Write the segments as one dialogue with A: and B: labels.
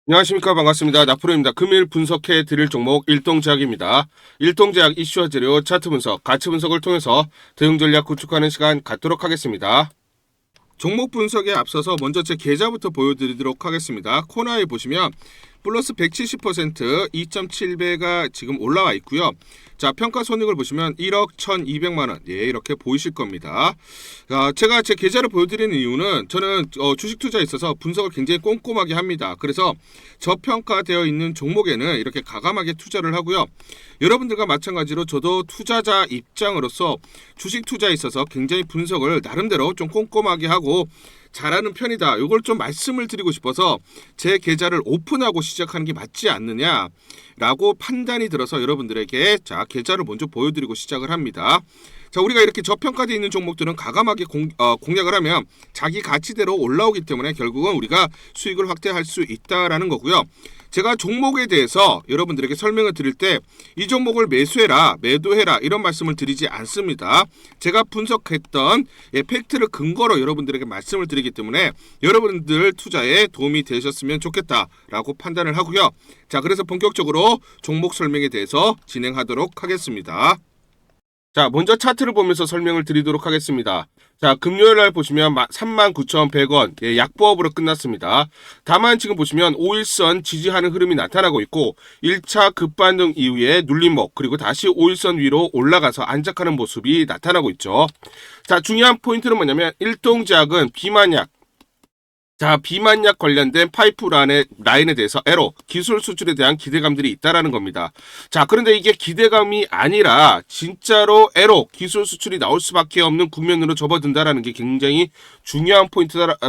A: 안녕하십니까. 반갑습니다. 나프로입니다. 금일 분석해 드릴 종목 일동제약입니다. 일동제약 이슈와 재료, 차트 분석, 가치 분석을 통해서 대응 전략 구축하는 시간 갖도록 하겠습니다. 종목 분석에 앞서서 먼저 제 계좌부터 보여드리도록 하겠습니다. 코너에 보시면 플러스 170% 2.7배가 지금 올라와 있고요. 자, 평가 손익을 보시면 1억 1,200만원. 예, 이렇게 보이실 겁니다. 제가 제 계좌를 보여드리는 이유는 저는 주식 투자에 있어서 분석을 굉장히 꼼꼼하게 합니다. 그래서 저평가되어 있는 종목에는 이렇게 가감하게 투자를 하고요. 여러분들과 마찬가지로 저도 투자자 입장으로서 주식 투자에 있어서 굉장히 분석을 나름대로 좀 꼼꼼하게 하고 잘하는 편이다. 이걸 좀 말씀을 드리고 싶어서 제 계좌를 오픈하고 시작하는 게 맞지 않느냐라고 판단이 들어서 여러분들에게 자 계좌를 먼저 보여드리고 시작을 합니다. 자, 우리가 이렇게 저평가되어 있는 종목들은 가감하게 공략을 하면 자기 가치대로 올라오기 때문에 결국은 우리가 수익을 확대할 수 있다라는 거고요. 제가 종목에 대해서 여러분들에게 설명을 드릴 때 이 종목을 매수해라, 매도해라 이런 말씀을 드리지 않습니다. 제가 분석했던 팩트를 근거로 여러분들에게 말씀을 드리기 때문에 여러분들 투자에 도움이 되셨으면 좋겠다라고 판단을 하고요. 자, 그래서 본격적으로 종목 설명에 대해서 진행하도록 하겠습니다. 자, 먼저 차트를 보면서 설명을 드리도록 하겠습니다. 자, 금요일 날 보시면 39,100원 예, 약보합으로 끝났습니다. 다만 지금 보시면 5일선 지지하는 흐름이 나타나고 있고 1차 급반등 이후에 눌림목 그리고 다시 5일선 위로 올라가서 안착하는 모습이 나타나고 있죠. 자, 중요한 포인트는 뭐냐면 일동제약은 비만약 자, 비만약 관련된 파이프라인에 대해서 에로, 기술 수출에 대한 기대감들이 있다라는 겁니다. 자, 그런데 이게 기대감이 아니라 진짜로 에로, 기술 수출이 나올 수밖에 없는 국면으로 접어든다라는 게 굉장히 중요한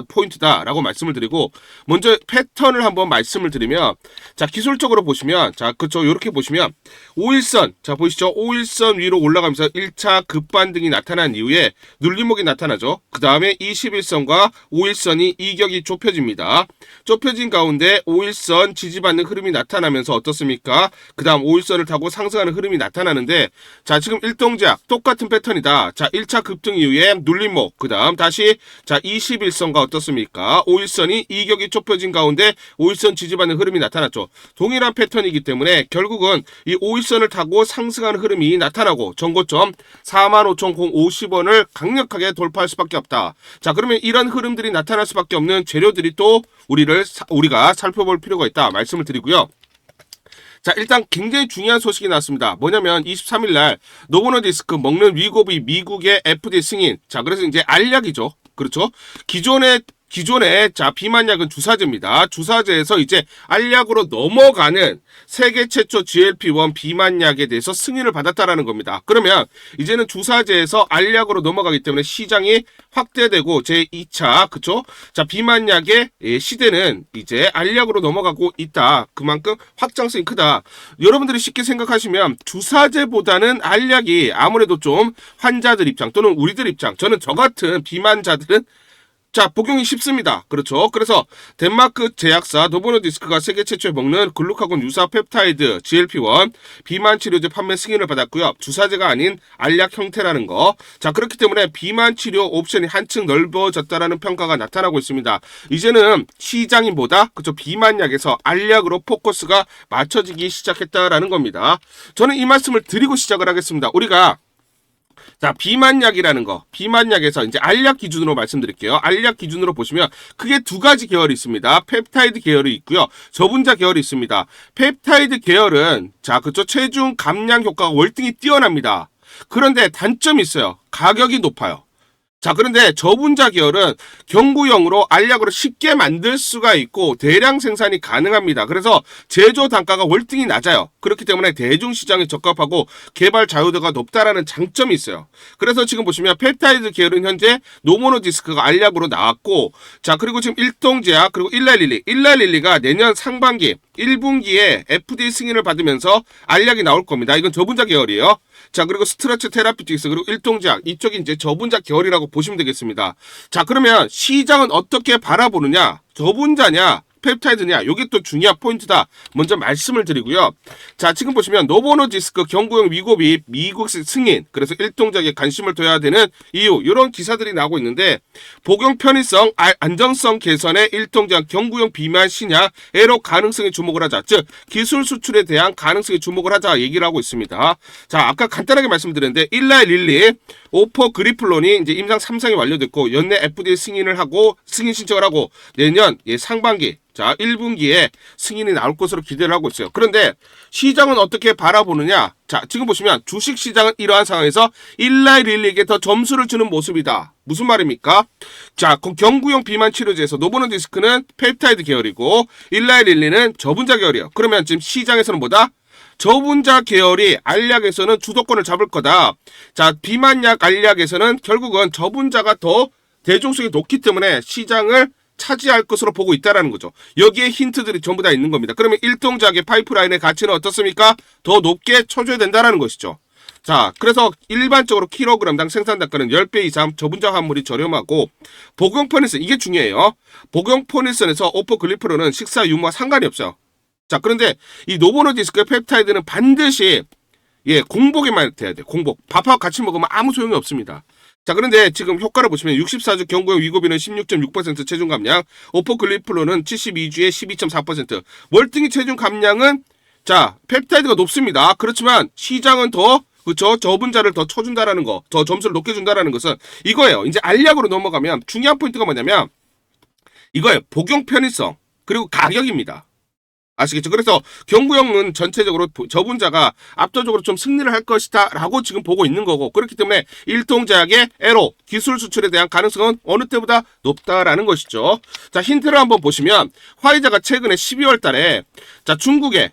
A: 포인트다라고 말씀을 드리고 먼저 패턴을 한번 말씀을 드리면 자, 기술적으로 보시면 자, 그쵸, 이렇게 보시면 5일선, 자, 보이시죠? 5일선 위로 올라가면서 1차 급반등이 나타난 이후에 눌림목이 나타나죠. 그 다음에 21선과 5일선이 이격이 좁혀집니다. 좁혀진 가운데 5일선 지지받는 흐름이 나타나면서 어떻습니까? 그 다음 5일선을 타고 상승하는 흐름이 나타나는데 자, 지금 일동제약 똑같은 패턴이다. 자, 1차 급등 이후에 눌림목 그 다음 다시 자 21선과 어떻습니까? 5일선이 이격이 좁혀진 가운데 5일선 지지받는 흐름이 나타났죠. 동일한 패턴이기 때문에 결국은 이 5일선을 타고 상승하는 흐름이 나타나고 전고점 45,050원을 강력하게 돌파할 수밖에 없다. 자, 그러면 이런 흐름들이 나타날 수밖에 없는 재료들이 또 우리가 살펴볼 필요가 있다 말씀을 드리고요. 자, 일단 굉장히 중요한 소식이 나왔습니다. 뭐냐면 23일날 노보노디스크 먹는 위고비 미국의 FDA 승인. 자, 그래서 이제 알약이죠. 그렇죠? 기존에 자 비만약은 주사제입니다. 주사제에서 이제 알약으로 넘어가는 세계 최초 GLP-1 비만약에 대해서 승인을 받았다라는 겁니다. 그러면 이제는 주사제에서 알약으로 넘어가기 때문에 시장이 확대되고 제2차 그쵸? 자 비만약의 시대는 이제 알약으로 넘어가고 있다. 그만큼 확장성이 크다. 여러분들이 쉽게 생각하시면 주사제보다는 알약이 아무래도 좀 환자들 입장 또는 우리들 입장 저는 저 같은 비만자들은 자, 복용이 쉽습니다. 그렇죠. 그래서 덴마크 제약사 노보노디스크가 세계 최초에 먹는 글루카곤 유사 펩타이드 GLP-1 비만 치료제 판매 승인을 받았고요. 주사제가 아닌 알약 형태라는 거. 자, 그렇기 때문에 비만 치료 옵션이 한층 넓어졌다라는 평가가 나타나고 있습니다. 이제는 시장이 뭐다? 그렇죠. 비만약에서 알약으로 포커스가 맞춰지기 시작했다라는 겁니다. 저는 이 말씀을 드리고 시작을 하겠습니다. 우리가 자, 비만약이라는 거. 비만약에서 이제 알약 기준으로 말씀드릴게요. 알약 기준으로 보시면 크게 두 가지 계열이 있습니다. 펩타이드 계열이 있고요. 저분자 계열이 있습니다. 펩타이드 계열은 자, 그쵸 체중 감량 효과가 월등히 뛰어납니다. 그런데 단점이 있어요. 가격이 높아요. 자, 그런데 저분자 계열은 경구용으로 알약으로 쉽게 만들 수가 있고 대량 생산이 가능합니다. 그래서 제조 단가가 월등히 낮아요. 그렇기 때문에 대중시장에 적합하고 개발 자유도가 높다라는 장점이 있어요. 그래서 지금 보시면 펩타이드 계열은 현재 노모노디스크가 알약으로 나왔고 자, 그리고 지금 일동제약 그리고 일라릴리가 내년 상반기 1분기에 FDA 승인을 받으면서 알약이 나올 겁니다. 이건 저분자 계열이에요. 자, 그리고 스트레치 테라피틱스 그리고 일동제약 이쪽이 이제 저분자 계열이라고 보시면 되겠습니다. 자, 그러면 시장은 어떻게 바라보느냐? 저분자냐? 펩타이드냐? 요게 또 중요한 포인트다. 먼저 말씀을 드리고요. 자, 지금 보시면 노보노디스크 경구용 위고비 미국 승인, 그래서 일동작에 관심을 둬야 되는 이유, 이런 기사들이 나오고 있는데, 복용 편의성, 안정성 개선에 일동작 경구용 비만 신약 애로 가능성에 주목을 하자. 즉, 기술 수출에 대한 가능성에 주목을 하자 얘기를 하고 있습니다. 자, 아까 간단하게 말씀드렸는데, 일라이 릴리 오포그리플론이 이제 임상 3상이 완료됐고 연내 FDA 승인 신청을 하고 내년 상반기, 자 1분기에 승인이 나올 것으로 기대를 하고 있어요. 그런데 시장은 어떻게 바라보느냐? 자, 지금 보시면 주식 시장은 이러한 상황에서 일라이 릴리에게 더 점수를 주는 모습이다. 무슨 말입니까? 자, 경구용 비만 치료제에서 노보노디스크는 펩타이드 계열이고 일라이 릴리는 저분자 계열이에요. 그러면 지금 시장에서는 뭐다? 저분자 계열이 알약에서는 주도권을 잡을 거다. 자, 비만약 알약에서는 결국은 저분자가 더 대중성이 높기 때문에 시장을 차지할 것으로 보고 있다는 거죠. 여기에 힌트들이 전부 다 있는 겁니다. 그러면 일동작의 파이프라인의 가치는 어떻습니까? 더 높게 쳐줘야 된다는 것이죠. 자, 그래서 일반적으로 킬로그램당 생산 단가는 10배 이상 저분자 환물이 저렴하고 복용 편의성, 이게 중요해요. 복용 편의성에서 오포글리프론은 식사 유무와 상관이 없어요. 자, 그런데 이 노보노디스크 펩타이드는 반드시 공복에만 돼야 돼. 공복. 밥하고 같이 먹으면 아무 소용이 없습니다. 자, 그런데 지금 효과를 보시면 64주 경구용 위고비는 16.6% 체중 감량, 오포글리플론은 72주에 12.4%, 월등히 체중 감량은 자, 펩타이드가 높습니다. 그렇지만 시장은 더 그렇죠. 저분자를 더 쳐준다라는 거, 더 점수를 높게 준다라는 것은 이거예요. 이제 알약으로 넘어가면 중요한 포인트가 뭐냐면 이거예요. 복용 편의성 그리고 가격입니다. 아시겠죠? 그래서 경구용은 전체적으로 저분자가 압도적으로 좀 승리를 할 것이다 라고 지금 보고 있는 거고, 그렇기 때문에 일동작의 애로 기술 수출에 대한 가능성은 어느 때보다 높다라는 것이죠. 자, 힌트를 한번 보시면 화이자가 최근에 12월 달에 자 중국의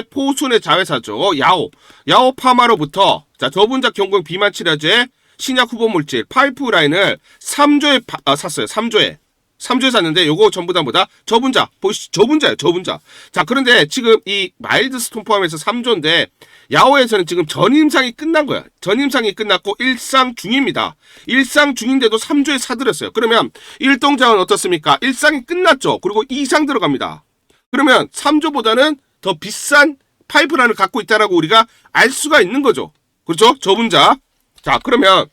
A: 포순의 자회사죠. 야오 파마로부터 자 저분자 경구용 비만 치료제 신약 후보 물질 파이프라인을 3조에 샀어요. 3조에 샀는데 요거 전부 다 뭐다? 저분자. 보시죠. 저분자예요. 저분자. 자, 그런데 지금 이 마일드스톤 포함해서 3조인데 야오에서는 지금 전임상이 끝난 거야. 전임상이 끝났고 일상 중입니다. 일상 중인데도 3조에 사들였어요. 그러면 일동작은 어떻습니까? 일상이 끝났죠. 그리고 2상 들어갑니다. 그러면 3조보다는 더 비싼 파이프라인을 갖고 있다라고 우리가 알 수가 있는 거죠. 그렇죠? 저분자. 자, 그러면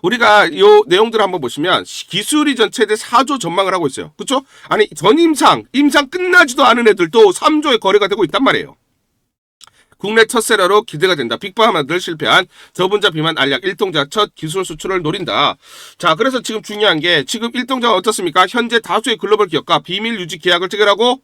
A: 우리가 이 내용들을 한번 보시면 기술 이전 최대 4조 전망을 하고 있어요. 그렇죠? 아니 임상 끝나지도 않은 애들도 3조의 거래가 되고 있단 말이에요. 국내 첫 세라로 기대가 된다. 빅파마들 실패한 저분자 비만 알약 일동작 첫 기술 수출을 노린다. 자, 그래서 지금 중요한 게 지금 일동작은 어떻습니까? 현재 다수의 글로벌 기업과 비밀 유지 계약을 체결하고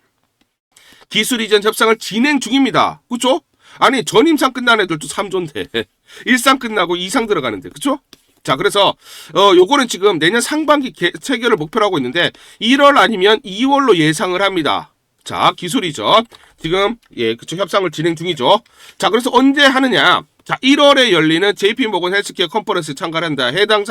A: 기술 이전 협상을 진행 중입니다. 그렇죠? 아니 전임상 끝난 애들도 3조인데 일상 끝나고 2상 들어가는데 그렇죠? 자, 그래서 요거는 지금 내년 상반기 체결을 목표로 하고 있는데 1월 아니면 2월로 예상을 합니다. 자, 기술 이전 지금 그쵸 협상을 진행 중이죠. 자, 그래서 언제 하느냐? 자, 1월에 열리는 JP모건 헬스케어 컨퍼런스 참가를 한다. 해당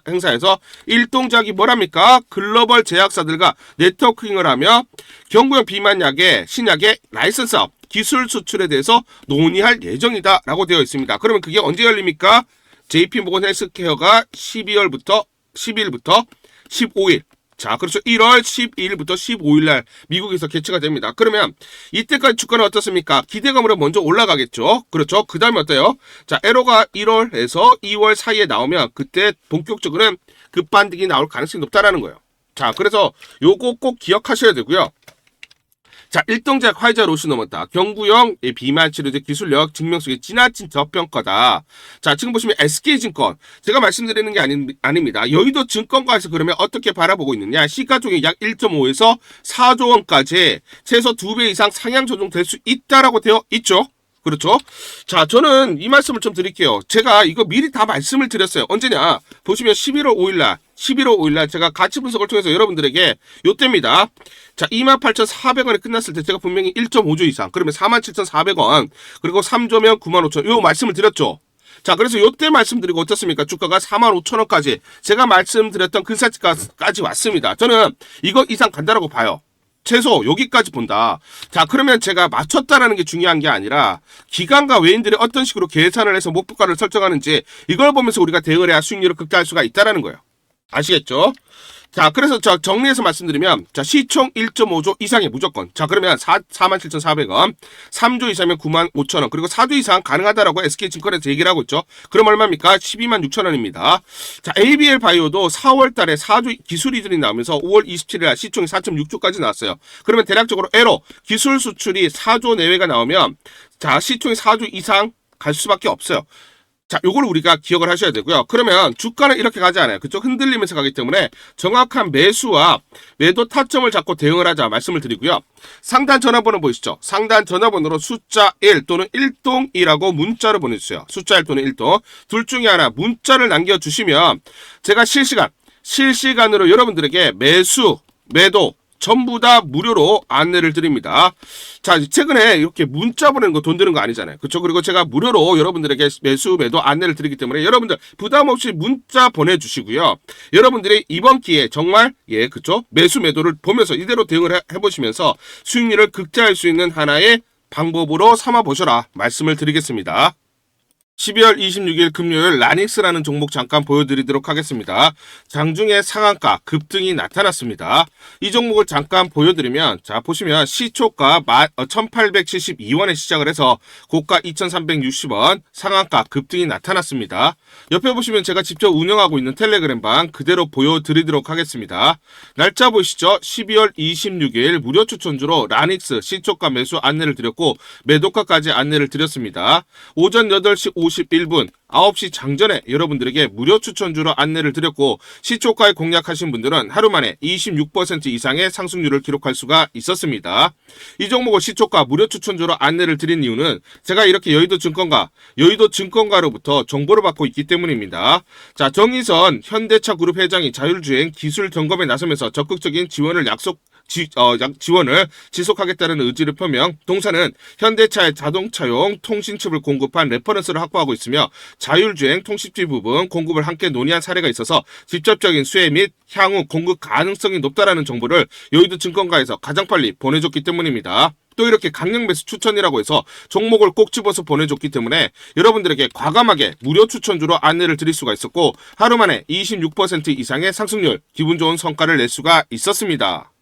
A: 행사에서 일동작이 뭐랍니까? 글로벌 제약사들과 네트워킹을 하며 경구용 비만약의 신약의 라이선스업 기술 수출에 대해서 논의할 예정이다 라고 되어 있습니다. 그러면 그게 언제 열립니까? JP모건 헬스케어가 12일부터 15일. 자, 그렇죠. 1월 12일부터 15일 날 미국에서 개최가 됩니다. 그러면 이때까지 주가는 어떻습니까? 기대감으로 먼저 올라가겠죠. 그렇죠. 그 다음에 어때요? 자, 에로가 1월에서 2월 사이에 나오면 그때 본격적으로는 급반등이 나올 가능성이 높다라는 거예요. 자, 그래서 요거 꼭 기억하셔야 되고요. 자, 일동작 화이자 로시 넘었다. 경구용 비만 치료제 기술력 증명성이 지나친 저평가다. 자, 지금 보시면 SK증권. 제가 말씀드리는 게 아닙니다. 여의도 증권가에서 그러면 어떻게 바라보고 있느냐. 시가총액 약 1.5에서 4조 원까지 최소 2배 이상 상향 조정될 수 있다라고 되어 있죠. 그렇죠? 자, 저는 이 말씀을 좀 드릴게요. 제가 이거 미리 다 말씀을 드렸어요. 언제냐? 보시면 11월 5일날 제가 가치 분석을 통해서 여러분들에게 요때입니다. 자, 28,400원에 끝났을 때 제가 분명히 1.5조 이상, 그러면 47,400원, 그리고 3조면 95,000원, 요 말씀을 드렸죠. 자, 그래서 요때 말씀드리고 어떻습니까? 주가가 45,000원까지 제가 말씀드렸던 근사치까지 왔습니다. 저는 이거 이상 간다라고 봐요. 최소 여기까지 본다. 자, 그러면 제가 맞췄다라는 게 중요한 게 아니라 기관과 외인들이 어떤 식으로 계산을 해서 목표가를 설정하는지 이걸 보면서 우리가 대거래와 수익률을 극대화할 수가 있다라는 거예요. 아시겠죠? 자, 그래서 정리해서 말씀드리면, 자, 시총 1.5조 이상이 무조건. 자, 그러면 47,400원, 3조 이상이면 95,000원, 그리고 4조 이상 가능하다라고 SK증권에서 얘기를 하고 있죠. 그럼 얼마입니까? 126,000원입니다. 자, ABL 바이오도 4월 달에 4조 기술 이전이 나오면서 5월 27일 날 시총이 4.6조까지 나왔어요. 그러면 대략적으로 에로 기술 수출이 4조 내외가 나오면, 자, 시총이 4조 이상 갈 수밖에 없어요. 자, 요걸 우리가 기억을 하셔야 되고요. 그러면 주가는 이렇게 가지 않아요. 그쪽 흔들리면서 가기 때문에 정확한 매수와 매도 타점을 잡고 대응을 하자 말씀을 드리고요. 상단 전화번호 보이시죠? 상단 전화번호로 숫자 1 또는 1동이라고 문자를 보내주세요. 숫자 1 또는 1동. 둘 중에 하나 문자를 남겨주시면 제가 실시간으로 여러분들에게 매수, 매도, 전부 다 무료로 안내를 드립니다. 자, 최근에 이렇게 문자 보내는 거 돈 드는 거 아니잖아요. 그렇죠? 그리고 제가 무료로 여러분들에게 매수, 매도 안내를 드리기 때문에 여러분들 부담 없이 문자 보내주시고요. 여러분들이 이번 기회에 정말 그쵸? 매수, 매도를 보면서 이대로 대응을 해보시면서 수익률을 극대화할 수 있는 하나의 방법으로 삼아보셔라 말씀을 드리겠습니다. 12월 26일 금요일 라닉스라는 종목 잠깐 보여드리도록 하겠습니다. 장중에 상한가 급등이 나타났습니다. 이 종목을 잠깐 보여드리면 자 보시면 시초가 1872원에 시작을 해서 고가 2360원 상한가 급등이 나타났습니다. 옆에 보시면 제가 직접 운영하고 있는 텔레그램방 그대로 보여드리도록 하겠습니다. 날짜 보시죠. 12월 26일 무료 추천주로 라닉스 시초가 매수 안내를 드렸고 매도가까지 안내를 드렸습니다. 오전 8시 51분 9시 장전에 여러분들에게 무료 추천주로 안내를 드렸고 시초가에 공략하신 분들은 하루 만에 26% 이상의 상승률을 기록할 수가 있었습니다. 이 종목을 시초가 무료 추천주로 안내를 드린 이유는 제가 이렇게 여의도증권가로부터 정보를 받고 있기 때문입니다. 자, 정의선 현대차 그룹 회장이 자율주행 기술 점검에 나서면서 적극적인 지원을 지속하겠다는 의지를 표명, 동사는 현대차의 자동차용 통신칩을 공급한 레퍼런스를 확보하고 있으며 자율주행 통신칩 부분 공급을 함께 논의한 사례가 있어서 직접적인 수혜 및 향후 공급 가능성이 높다라는 정보를 여의도 증권가에서 가장 빨리 보내줬기 때문입니다. 또 이렇게 강력 매수 추천이라고 해서 종목을 꼭 집어서 보내줬기 때문에 여러분들에게 과감하게 무료 추천주로 안내를 드릴 수가 있었고 하루 만에 26% 이상의 상승률, 기분 좋은 성과를 낼 수가 있었습니다.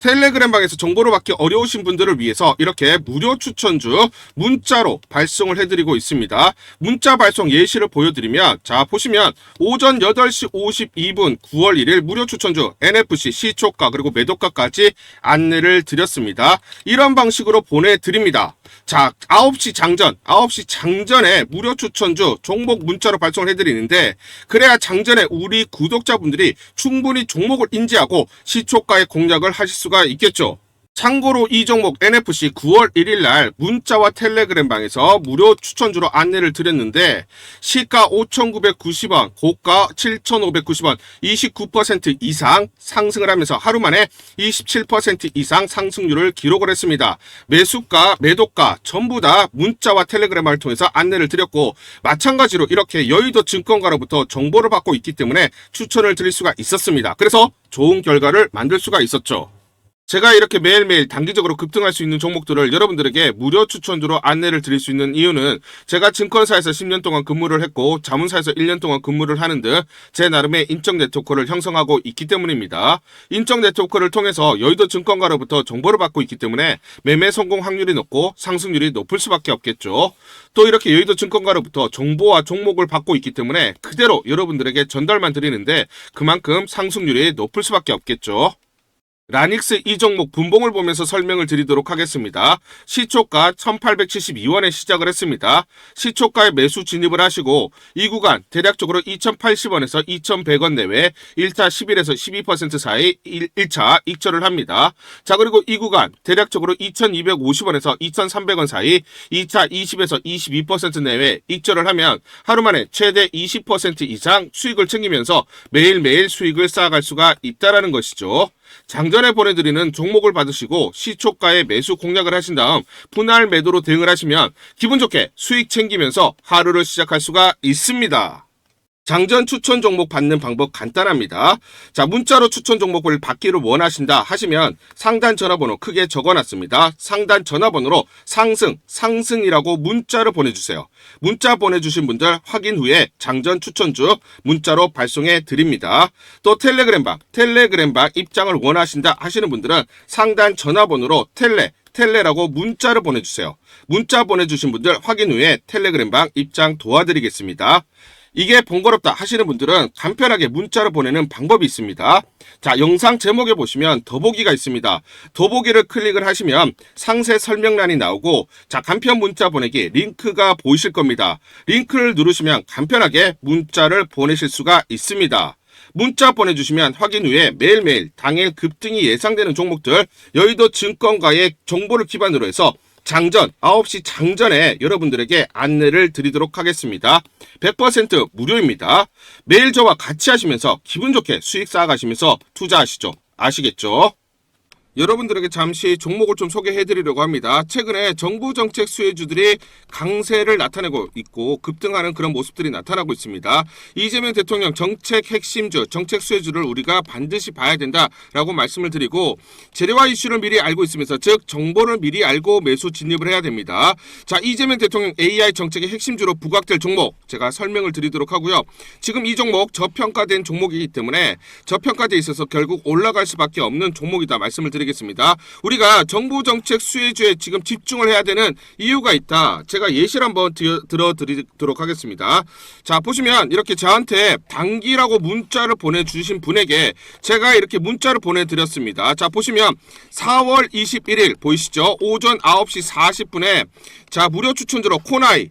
A: 텔레그램방에서 정보를 받기 어려우신 분들을 위해서 이렇게 무료 추천주 문자로 발송을 해드리고 있습니다. 문자 발송 예시를 보여드리면 자 보시면 오전 8시 52분 9월 1일 무료 추천주 NFC 시초가 그리고 매도가까지 안내를 드렸습니다. 이런 방식으로 보내드립니다. 자 9시 장전에 무료 추천주 종목 문자로 발송을 해드리는데 그래야 장전에 우리 구독자분들이 충분히 종목을 인지하고 시초가의 공략을 하실 수가 있겠죠. 참고로 이 종목 NFC 9월 1일 날 문자와 텔레그램 방에서 무료 추천주로 안내를 드렸는데 시가 5,990원, 고가 7,590원, 29% 이상 상승을 하면서 하루 만에 27% 이상 상승률을 기록을 했습니다. 매수가, 매도가 전부 다 문자와 텔레그램을 통해서 안내를 드렸고 마찬가지로 이렇게 여의도 증권가로부터 정보를 받고 있기 때문에 추천을 드릴 수가 있었습니다. 그래서 좋은 결과를 만들 수가 있었죠. 제가 이렇게 매일매일 단기적으로 급등할 수 있는 종목들을 여러분들에게 무료 추천주로 안내를 드릴 수 있는 이유는 제가 증권사에서 10년 동안 근무를 했고 자문사에서 1년 동안 근무를 하는 등 제 나름의 인적 네트워크를 형성하고 있기 때문입니다. 인적 네트워크를 통해서 여의도 증권가로부터 정보를 받고 있기 때문에 매매 성공 확률이 높고 상승률이 높을 수밖에 없겠죠. 또 이렇게 여의도 증권가로부터 정보와 종목을 받고 있기 때문에 그대로 여러분들에게 전달만 드리는데 그만큼 상승률이 높을 수밖에 없겠죠. 라닉스 이 종목 분봉을 보면서 설명을 드리도록 하겠습니다. 시초가 1872원에 시작을 했습니다. 시초가에 매수 진입을 하시고 이 구간 대략적으로 2080원에서 2100원 내외 1차 11에서 12% 사이 1차 익절을 합니다. 자 그리고 이 구간 대략적으로 2250원에서 2300원 사이 2차 20에서 22% 내외 익절을 하면 하루 만에 최대 20% 이상 수익을 챙기면서 매일매일 수익을 쌓아갈 수가 있다는 것이죠. 장전에 보내드리는 종목을 받으시고 시초가에 매수 공략을 하신 다음 분할 매도로 대응을 하시면 기분 좋게 수익 챙기면서 하루를 시작할 수가 있습니다. 장전 추천 종목 받는 방법 간단합니다. 자, 문자로 추천 종목을 받기를 원하신다 하시면 상단 전화번호 크게 적어놨습니다. 상단 전화번호로 상승이라고 문자를 보내주세요. 문자 보내주신 분들 확인 후에 장전 추천주 문자로 발송해 드립니다. 또 텔레그램방 입장을 원하신다 하시는 분들은 상단 전화번호로 텔레라고 문자를 보내주세요. 문자 보내주신 분들 확인 후에 텔레그램방 입장 도와드리겠습니다. 이게 번거롭다 하시는 분들은 간편하게 문자를 보내는 방법이 있습니다. 자, 영상 제목에 보시면 더보기가 있습니다. 더보기를 클릭을 하시면 상세 설명란이 나오고, 자, 간편 문자 보내기 링크가 보이실 겁니다. 링크를 누르시면 간편하게 문자를 보내실 수가 있습니다. 문자 보내주시면 확인 후에 매일매일 당일 급등이 예상되는 종목들, 여의도 증권가의 정보를 기반으로 해서 장전 9시 장전에 여러분들에게 안내를 드리도록 하겠습니다. 100% 무료입니다. 매일 저와 같이 하시면서 기분 좋게 수익 쌓아가시면서 투자하시죠. 아시겠죠? 여러분들에게 잠시 종목을 좀 소개해드리려고 합니다. 최근에 정부 정책 수혜주들이 강세를 나타내고 있고 급등하는 그런 모습들이 나타나고 있습니다. 이재명 대통령 정책 핵심주, 정책 수혜주를 우리가 반드시 봐야 된다라고 말씀을 드리고, 재료와 이슈를 미리 알고 있으면서 즉 정보를 미리 알고 매수 진입을 해야 됩니다. 자, 이재명 대통령 AI 정책의 핵심주로 부각될 종목 제가 설명을 드리도록 하고요. 지금 이 종목 저평가된 종목이기 때문에 저평가돼 있어서 결국 올라갈 수밖에 없는 종목이다 말씀을 드리겠습니다. 우리가 정부 정책 수혜주에 지금 집중을 해야 되는 이유가 있다. 제가 예시를 한번 들어드리도록 하겠습니다. 자, 보시면 이렇게 저한테 단기라고 문자를 보내주신 분에게 제가 이렇게 문자를 보내드렸습니다. 자, 보시면 4월 21일 보이시죠? 오전 9시 40분에 자, 무료 추천주로 코나이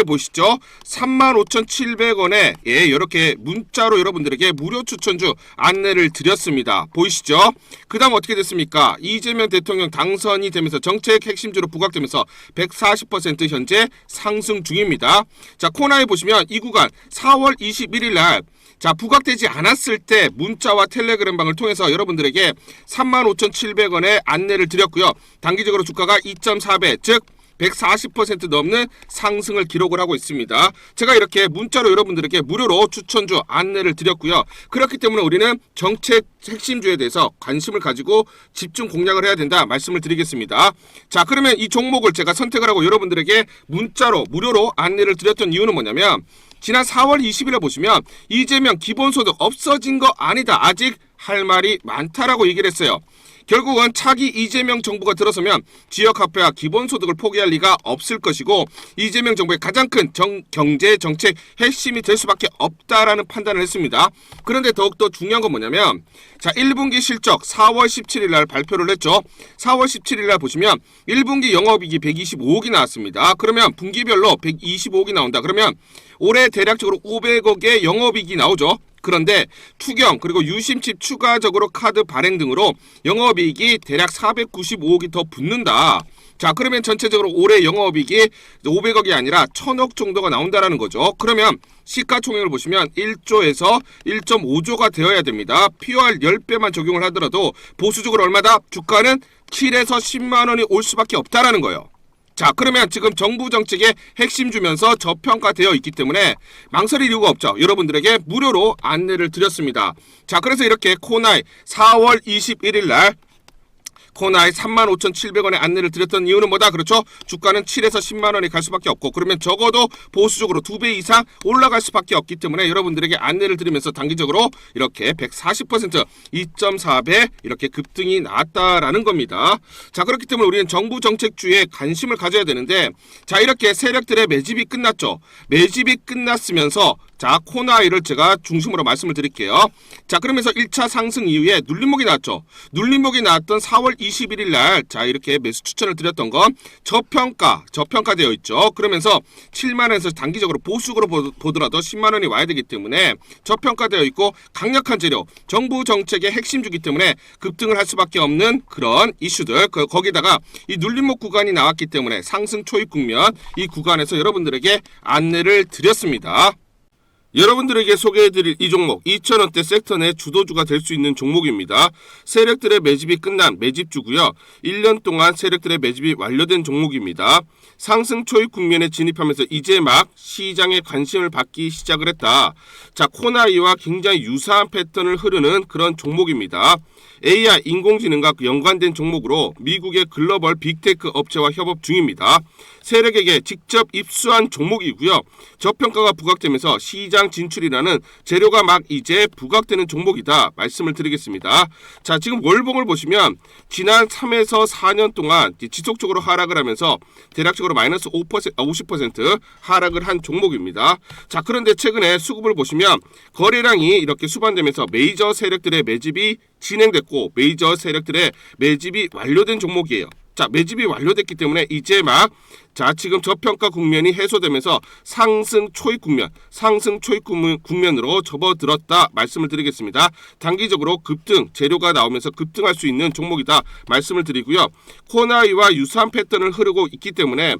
A: 보시죠? 35,700원에 이렇게 문자로 여러분들에게 무료 추천주 안내를 드렸습니다. 보이시죠? 그 다음 어떻게 됐습니까? 이재명 대통령 당선이 되면서 정책 핵심주로 부각되면서 140% 현재 상승 중입니다. 자, 코나이 보시면 이 구간 4월 21일 날 자, 부각되지 않았을 때 문자와 텔레그램방을 통해서 여러분들에게 35,700원에 안내를 드렸고요. 단기적으로 주가가 2.4배, 즉 140% 넘는 상승을 기록을 하고 있습니다. 제가 이렇게 문자로 여러분들에게 무료로 추천주 안내를 드렸고요. 그렇기 때문에 우리는 정책 핵심주에 대해서 관심을 가지고 집중 공략을 해야 된다 말씀을 드리겠습니다. 자, 그러면 이 종목을 제가 선택을 하고 여러분들에게 문자로 무료로 안내를 드렸던 이유는 뭐냐면, 지난 4월 20일에 보시면 이재명 기본소득 없어진 거 아니다, 아직 할 말이 많다라고 얘기를 했어요. 결국은 차기 이재명 정부가 들어서면 지역화폐와 기본소득을 포기할 리가 없을 것이고, 이재명 정부의 가장 큰 경제 정책 핵심이 될 수밖에 없다라는 판단을 했습니다. 그런데 더욱더 중요한 건 뭐냐면, 자, 1분기 실적 4월 17일 날 발표를 했죠. 4월 17일 날 보시면 1분기 영업이익이 125억이 나왔습니다. 그러면 분기별로 125억이 나온다. 그러면 올해 대략적으로 500억의 영업이익이 나오죠. 그런데 투경 그리고 유심칩 추가적으로 카드 발행 등으로 영업이익이 대략 495억이 더 붙는다. 자, 그러면 전체적으로 올해 영업이익이 500억이 아니라 1000억 정도가 나온다라는 거죠. 그러면 시가총액을 보시면 1조에서 1.5조가 되어야 됩니다. POR 10배만 적용을 하더라도 보수적으로 얼마다? 주가는 7에서 10만 원이 올 수밖에 없다라는 거예요. 자, 그러면 지금 정부 정책의 핵심 주면서 저평가되어 있기 때문에 망설일 이유가 없죠. 여러분들에게 무료로 안내를 드렸습니다. 자, 그래서 이렇게 코나이 4월 21일 날 코나이 35,700원에 안내를 드렸던 이유는 뭐다? 그렇죠? 주가는 7에서 10만 원이 갈 수밖에 없고, 그러면 적어도 보수적으로 2배 이상 올라갈 수밖에 없기 때문에 여러분들에게 안내를 드리면서 단기적으로 이렇게 140% 2.4배 이렇게 급등이 나왔다라는 겁니다. 자, 그렇기 때문에 우리는 정부 정책주에 관심을 가져야 되는데, 자, 이렇게 세력들의 매집이 끝났죠. 매집이 끝났으면서 자, 코나이를 제가 중심으로 말씀을 드릴게요. 자, 그러면서 1차 상승 이후에 눌림목이 나왔죠. 눌림목이 나왔던 4월 21일 날, 자, 이렇게 매수 추천을 드렸던 건 저평가되어 있죠. 그러면서 7만 원에서 단기적으로 보수적으로 보더라도 10만 원이 와야 되기 때문에 저평가되어 있고 강력한 재료, 정부 정책의 핵심주기 때문에 급등을 할 수밖에 없는 그런 이슈들, 거기다가 이 눌림목 구간이 나왔기 때문에 상승 초입 국면, 이 구간에서 여러분들에게 안내를 드렸습니다. 여러분들에게 소개해드릴 이 종목 2,000원대 섹터 내 주도주가 될 수 있는 종목입니다. 세력들의 매집이 끝난 매집주고요. 1년 동안 세력들의 매집이 완료된 종목입니다. 상승 초입 국면에 진입하면서 이제 막 시장의 관심을 받기 시작을 했다. 자, 코나이와 굉장히 유사한 패턴을 흐르는 그런 종목입니다. AI 인공지능과 연관된 종목으로 미국의 글로벌 빅테크 업체와 협업 중입니다. 세력에게 직접 입수한 종목이고요. 저평가가 부각되면서 시장 진출이라는 재료가 막 이제 부각되는 종목이다 말씀을 드리겠습니다. 자, 지금 월봉을 보시면 지난 3에서 4년 동안 지속적으로 하락을 하면서 대략적으로 마이너스 50% 하락을 한 종목입니다. 자, 그런데 최근에 수급을 보시면 거래량이 이렇게 수반되면서 메이저 세력들의 매집이 진행됐고 메이저 세력들의 매집이 완료된 종목이에요. 자, 매집이 완료됐기 때문에 이제 막 지금 저평가 국면이 해소되면서 상승 초입 국면으로 접어들었다 말씀을 드리겠습니다. 단기적으로 급등, 재료가 나오면서 급등할 수 있는 종목이다 말씀을 드리고요. 코나이와 유사한 패턴을 흐르고 있기 때문에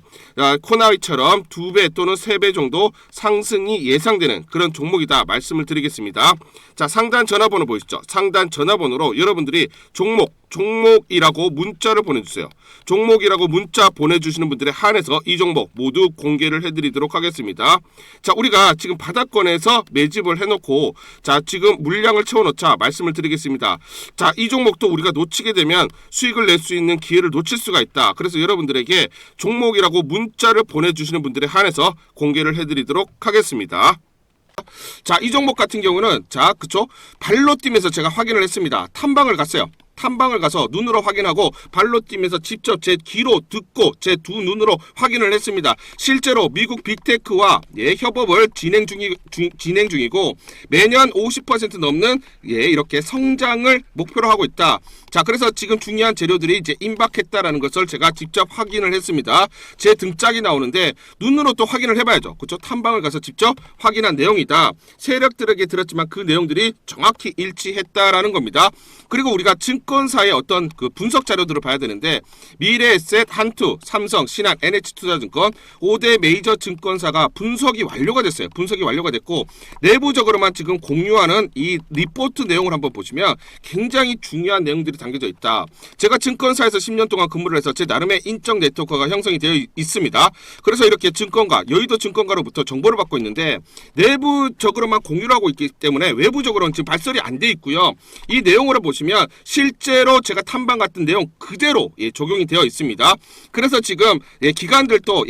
A: 코나이처럼 2배 또는 3배 정도 상승이 예상되는 그런 종목이다 말씀을 드리겠습니다. 자, 상단 전화번호 보이시죠? 상단 전화번호로 여러분들이 종목이라고 문자를 보내주세요. 종목이라고 문자 보내주시는 분들에 한해서 이 종목 모두 공개를 해드리도록 하겠습니다. 자, 우리가 지금 바닥권에서 매집을 해놓고 자, 지금 물량을 채워놓자 말씀을 드리겠습니다. 자, 이 종목도 우리가 놓치게 되면 수익을 낼 수 있는 기회를 놓칠 수가 있다. 그래서 여러분들에게 종목이라고 문자를 보내주시는 분들에 한해서 공개를 해드리도록 하겠습니다. 자, 이 종목 같은 경우는 그쵸? 발로 뛰면서 제가 확인을 했습니다. 탐방을 갔어요. 탐방을 가서 눈으로 확인하고 발로 뛰면서 직접 제 귀로 듣고 제 두 눈으로 확인을 했습니다. 실제로 미국 빅테크와 협업을 진행 중이고 매년 50% 넘는 이렇게 성장을 목표로 하고 있다. 자, 그래서 지금 중요한 재료들이 이제 임박했다라는 것을 제가 직접 확인을 했습니다. 제 등짝이 나오는데 눈으로 또 확인을 해봐야죠. 그렇죠? 탐방을 가서 직접 확인한 내용이다. 세력들에게 들었지만 그 내용들이 정확히 일치했다라는 겁니다. 그리고 우리가 증권사의 어떤 그 분석 자료들을 봐야 되는데 미래에셋, 한투, 삼성, 신한, NH투자증권 5대 메이저 증권사가 분석이 완료가 됐어요. 분석이 완료가 됐고 내부적으로만 지금 공유하는 이 리포트 내용을 한번 보시면 굉장히 중요한 내용들이 담겨져 있다. 제가 증권사에서 10년 동안 근무를 해서 제 나름의 인적 네트워크가 형성이 되어 있습니다. 그래서 이렇게 증권가, 여의도 증권가로부터 정보를 받고 있는데 내부적으로만 공유를 하고 있기 때문에 외부적으로는 지금 발설이 안 돼 있고요. 이 내용으로 보시면 실제로 제가 탐방 같은 내용 그대로 적용이 되어 있습니다. 그래서 지금 기관들도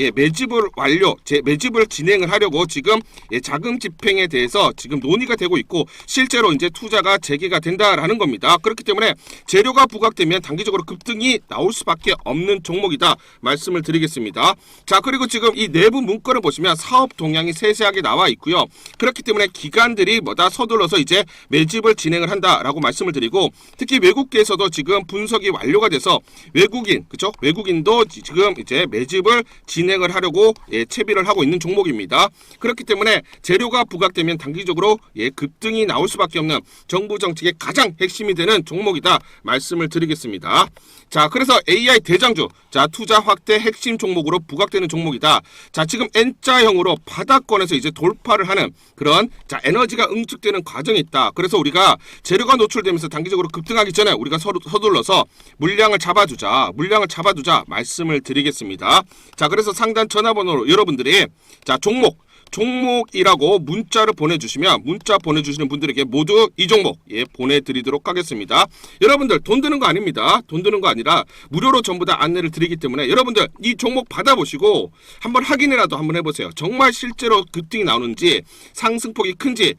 A: 매집을 진행을 하려고 지금 자금 집행에 대해서 지금 논의가 되고 있고 실제로 이제 투자가 재개가 된다라는 겁니다. 그렇기 때문에 재료가 부각되면 단기적으로 급등이 나올 수밖에 없는 종목이다 말씀을 드리겠습니다. 자, 그리고 지금 이 내부 문건을 보시면 사업 동향이 세세하게 나와 있고요. 그렇기 때문에 기관들이 서둘러서 이제 매집을 진행을 한다라고 말씀을 드리고 특히 외국계에서도 지금 분석이 완료가 돼서 외국인도 지금 이제 매집을 진행을 하려고 채비를 하고 있는 종목입니다. 그렇기 때문에 재료가 부각되면 단기적으로 급등이 나올 수밖에 없는 정부 정책의 가장 핵심이 되는 종목이다 말씀을 드리겠습니다. 자, 그래서 AI 대장주, 투자 확대 핵심 종목으로 부각되는 종목이다. 자, 지금 N자형으로 바닥권에서 이제 돌파를 하는 그런 에너지가 응축되는 과정이 있다. 그래서 우리가 재료가 노출되면서 단기적으로 급등하기 전에 우리가 서둘러서 물량을 잡아두자 말씀을 드리겠습니다. 자, 그래서 상단 전화번호로 여러분들이 종목이라고 문자를 보내주시면 문자 보내주시는 분들에게 모두 이 종목 보내드리도록 하겠습니다. 여러분들 돈 드는 거 아닙니다. 돈 드는 거 아니라 무료로 전부 다 안내를 드리기 때문에 여러분들 이 종목 받아보시고 한번 확인이라도 한번 해보세요. 정말 실제로 급등이 나오는지 상승폭이 큰지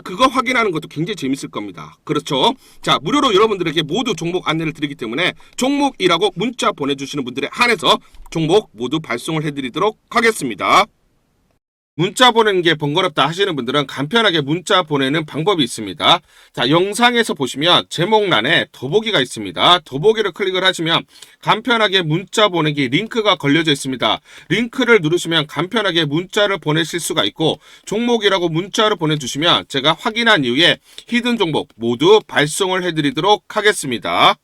A: 그거 확인하는 것도 굉장히 재밌을 겁니다. 그렇죠? 자, 무료로 여러분들에게 모두 종목 안내를 드리기 때문에 종목이라고 문자 보내주시는 분들에 한해서 종목 모두 발송을 해드리도록 하겠습니다. 문자 보내는 게 번거롭다 하시는 분들은 간편하게 문자 보내는 방법이 있습니다. 자, 영상에서 보시면 제목란에 더보기가 있습니다. 더보기를 클릭을 하시면 간편하게 문자 보내기 링크가 걸려져 있습니다. 링크를 누르시면 간편하게 문자를 보내실 수가 있고 종목이라고 문자를 보내주시면 제가 확인한 이후에 히든 종목 모두 발송을 해드리도록 하겠습니다.